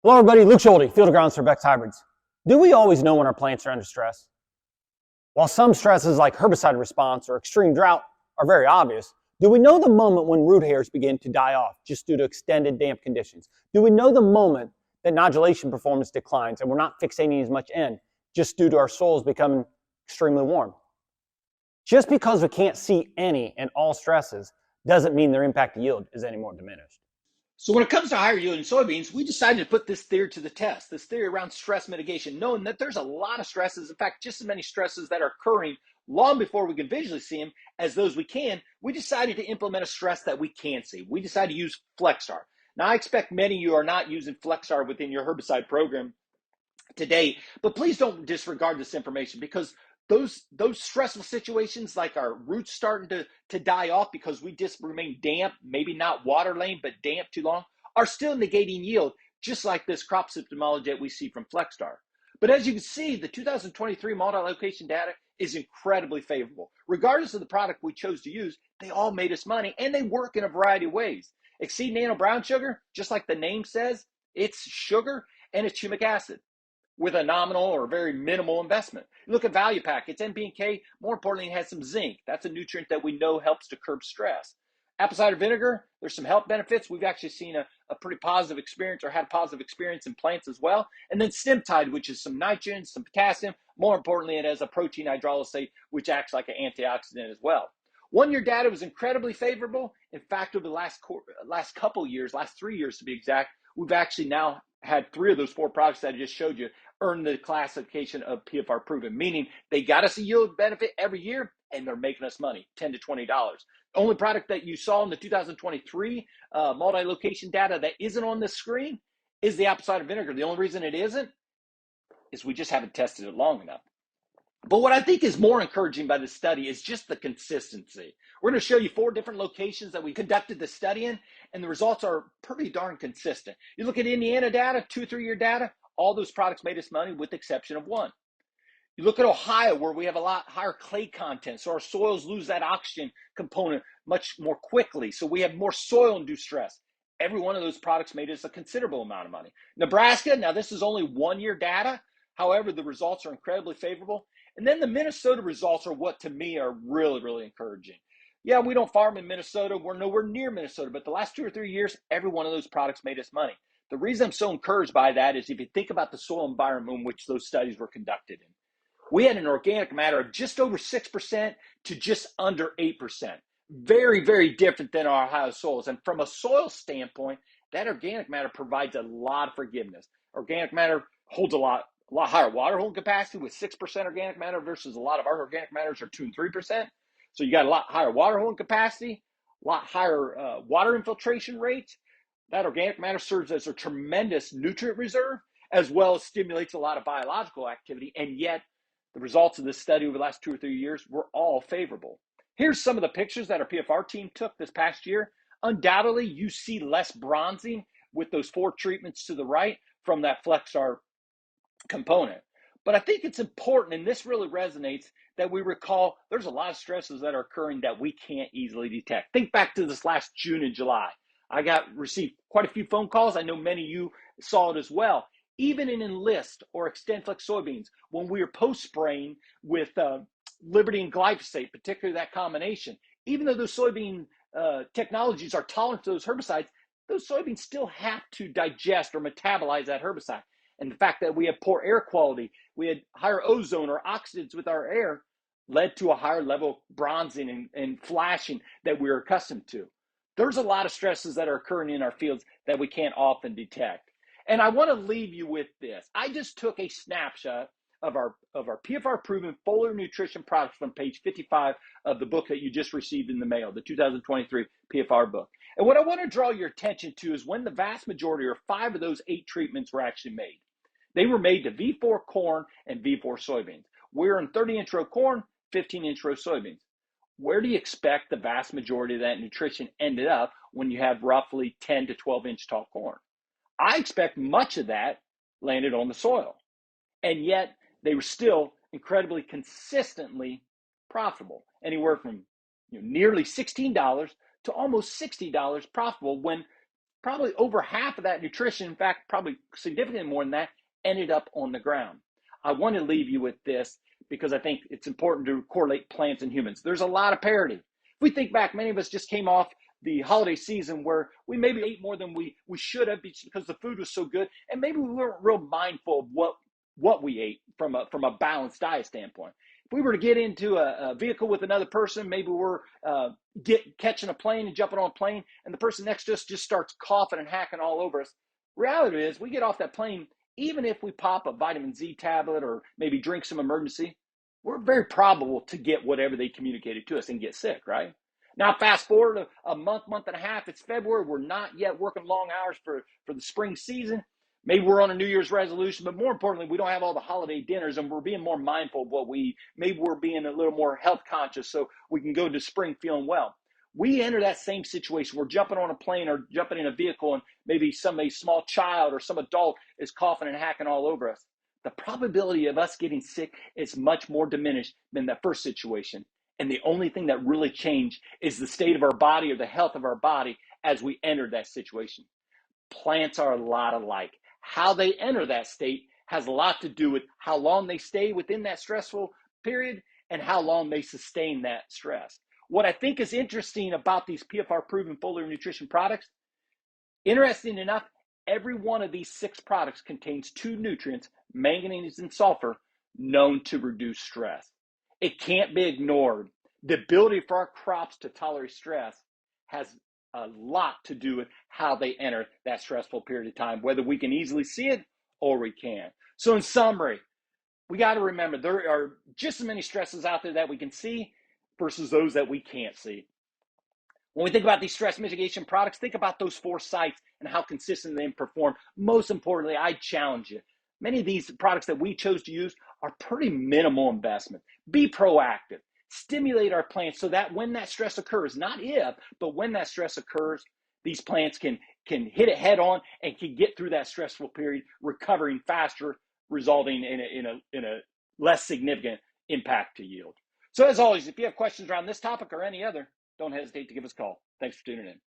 Hello everybody, Luke Schulte, Field Agronomist for Beck's Hybrids. Do we always know when our plants are under stress? While some stresses like herbicide response or extreme drought are very obvious, do we know the moment when root hairs begin to die off just due to extended damp conditions? Do we know the moment that nodulation performance declines and we're not fixating as much N just due to our soils becoming extremely warm? Just because we can't see any and all stresses doesn't mean their impact to yield is any more diminished. So when it comes to higher yielding soybeans, we decided to put this theory to the test, this theory around stress mitigation, knowing that there's a lot of stresses, in fact, just as many stresses that are occurring long before we can visually see them as those we can. We decided to implement a stress that we can see. We decided to use Flexstar. Now, I expect many of you are not using Flexstar within your herbicide program today, but please don't disregard this information because those stressful situations like our roots starting to die off because we just remain damp, maybe not water lane, but damp too long, are still negating yield, just like this crop symptomology that we see from Flexstar. But as you can see, the 2023 multi-location data is incredibly favorable. Regardless of the product we chose to use, they all made us money and they work in a variety of ways. Exceed Nano brown sugar, just like the name says, it's sugar and it's humic acid with a nominal or very minimal investment. Look at Value Pack. It's NP&K. More importantly, it has some zinc. That's a nutrient that we know helps to curb stress. Apple cider vinegar, there's some health benefits. We've actually seen a pretty positive experience or had a positive experience in plants as well. And then Stem Tide, which is some nitrogen, some potassium. More importantly, it has a protein hydrolysate, which acts like an antioxidant as well. 1 year data was incredibly favorable. In fact, over the last couple years, last 3 years to be exact, we've actually now had 3 of those 4 products that I just showed you earn the classification of PFR proven, meaning they got us a yield benefit every year and they're making us money, $10 to $20. The only product that you saw in the 2023 multi-location data that isn't on this screen is the apple cider vinegar. The only reason it isn't is we just haven't tested it long enough. But what I think is more encouraging by this study is just the consistency. We're going to show you 4 different locations that we conducted the study in, and the results are pretty darn consistent. You look at Indiana data, 2-3 year data, all those products made us money with the exception of 1. You look at Ohio, where we have a lot higher clay content, so our soils lose that oxygen component much more quickly, so we have more soil-induced stress. Every one of those products made us a considerable amount of money. Nebraska, now this is only 1 year data. However, the results are incredibly favorable. And then the Minnesota results are what to me are really, really encouraging. Yeah, we don't farm in Minnesota. We're nowhere near Minnesota, but the last 2 or 3 years, every one of those products made us money. The reason I'm so encouraged by that is if you think about the soil environment in which those studies were conducted in, we had an organic matter of just over 6% to just under 8%. Very, very different than our Ohio soils. And from a soil standpoint, that organic matter provides a lot of forgiveness. Organic matter holds a lot higher water holding capacity with 6% organic matter versus a lot of our organic matters are 2 and 3%. So you got a lot higher water holding capacity, a lot higher water infiltration rates. That organic matter serves as a tremendous nutrient reserve, as well as stimulates a lot of biological activity. And yet the results of this study over the last 2 or 3 years were all favorable. Here's some of the pictures that our PFR team took this past year. Undoubtedly, you see less bronzing with those 4 treatments to the right from that Flexstar component. But I think it's important, and this really resonates, that we recall there's a lot of stresses that are occurring that we can't easily detect. Think back to this last June and July. I received quite a few phone calls. I know many of you saw it as well. Even in Enlist or XtendFlex soybeans, when we were post-spraying with Liberty and glyphosate, particularly that combination, even though those soybean technologies are tolerant to those herbicides, those soybeans still have to digest or metabolize that herbicide. And the fact that we have poor air quality, we had higher ozone or oxidants with our air, led to a higher level of bronzing and flashing that we're accustomed to. There's a lot of stresses that are occurring in our fields that we can't often detect. And I want to leave you with this. I just took a snapshot of our PFR proven foliar nutrition products from page 55 of the book that you just received in the mail, the 2023 PFR book. And what I want to draw your attention to is when the vast majority or 5 of those 8 treatments were actually made. They were made to V4 corn and V4 soybeans. We're in 30-inch row corn, 15-inch row soybeans. Where do you expect the vast majority of that nutrition ended up when you have roughly 10 to 12-inch tall corn? I expect much of that landed on the soil. And yet they were still incredibly consistently profitable, anywhere from nearly $16 to almost $60 profitable when probably over half of that nutrition, in fact, probably significantly more than that, ended up on the ground. I want to leave you with this because I think it's important to correlate plants and humans. There's a lot of parity. If we think back, many of us just came off the holiday season where we maybe ate more than we should have because the food was so good, and maybe we weren't real mindful of what we ate from a balanced diet standpoint. If we were to get into a vehicle with another person, maybe we're catching a plane and jumping on a plane, and the person next to us just starts coughing and hacking all over us. Reality is, we get off that plane, even if we pop a vitamin Z tablet or maybe drink some emergency, we're very probable to get whatever they communicated to us and get sick, right? Now, fast forward a month and a half, it's February. We're not yet working long hours for the spring season. Maybe we're on a New Year's resolution, but more importantly, we don't have all the holiday dinners and we're being more mindful of what we eat. Maybe we're being a little more health conscious so we can go to spring feeling well. We enter that same situation. We're jumping on a plane or jumping in a vehicle and maybe a small child or some adult is coughing and hacking all over us. The probability of us getting sick is much more diminished than that first situation. And the only thing that really changed is the state of our body or the health of our body as we entered that situation. Plants are a lot alike. How they enter that state has a lot to do with how long they stay within that stressful period and how long they sustain that stress. What I think is interesting about these PFR proven foliar nutrition products, interesting enough, every one of these 6 products contains 2 nutrients, manganese and sulfur, known to reduce stress. It can't be ignored. The ability for our crops to tolerate stress has a lot to do with how they enter that stressful period of time, whether we can easily see it or we can't. So in summary, we got to remember there are just as many stresses out there that we can see versus those that we can't see. When we think about these stress mitigation products, think about those 4 sites and how consistent they perform. Most importantly, I challenge you. Many of these products that we chose to use are pretty minimal investment. Be proactive. Stimulate our plants so that when that stress occurs, not if, but when that stress occurs, these plants can hit it head on and can get through that stressful period, recovering faster, resulting in a less significant impact to yield. So as always, if you have questions around this topic or any other, don't hesitate to give us a call. Thanks for tuning in.